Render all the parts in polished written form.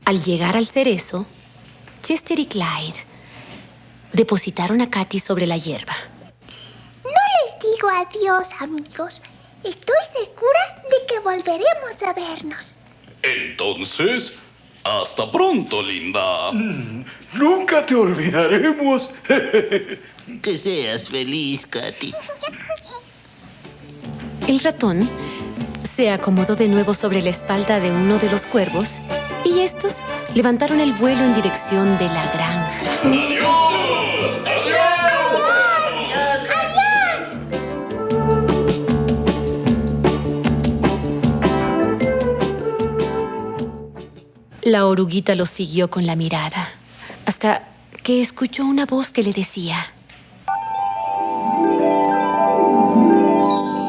Al llegar al cerezo, Chester y Clyde depositaron a Katy sobre la hierba. No les digo adiós, amigos. Estoy segura de que volveremos a vernos. Entonces, hasta pronto, linda. Nunca te olvidaremos. Que seas feliz, Katy. El ratón se acomodó de nuevo sobre la espalda de uno de los cuervos y estos levantaron el vuelo en dirección de la granja. ¡Adiós! La oruguita lo siguió con la mirada, hasta que escuchó una voz que le decía: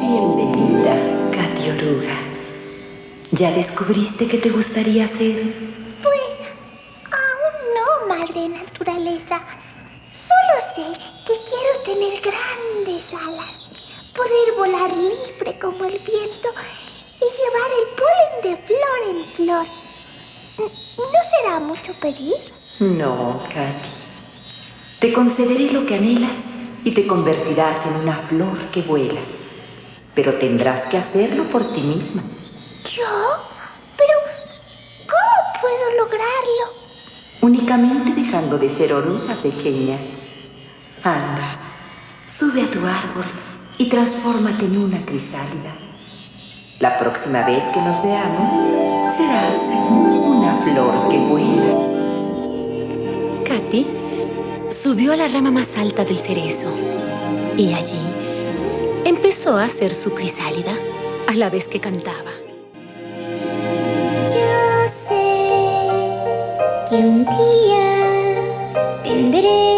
Bienvenida, Katy Oruga. ¿Ya descubriste qué te gustaría hacer? Pues aún no, madre naturaleza. Solo sé que quiero tener grandes alas, poder volar libre como el viento y llevar el polen de flor en flor. ¿No será mucho pedir? No, Katy. Te concederé lo que anhelas y te convertirás en una flor que vuela. Pero tendrás que hacerlo por ti misma. ¿Yo? Pero, ¿cómo puedo lograrlo? Únicamente dejando de ser oruga pequeña. Anda, sube a tu árbol y transfórmate en una crisálida. La próxima vez que nos veamos, serás una flor que vuela. Katy subió a la rama más alta del cerezo y allí empezó a hacer su crisálida a la vez que cantaba. Yo sé que un día tendré